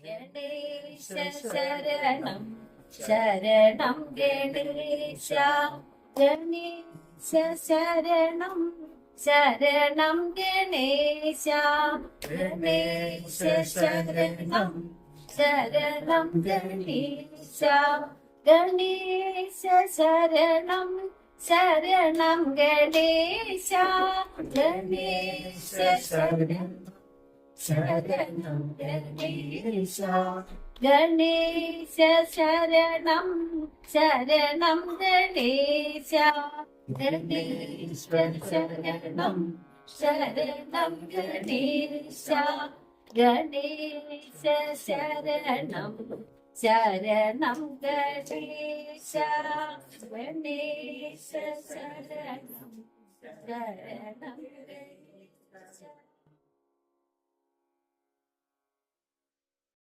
ഗണേശ ശരണം ശരണം ഗണേശ ഗണേശ ശരണം ശരണം ഗണേശ ഗണേശ ശരണം ശരണം ഗണേശ ഗണേശ ശരണം ശരണം ഗണേശ ഗണേശ ശരണം ശരണം ഗണേശ ഗണേശ ശരണം ശരണം ഗണേശ ഗണേശ ശരണം ശരണം ഗണേശ ഗണേശ ശരണം ശരണം ഗണേശ ഗണേശ ശരണം ശരണം ഗണേശ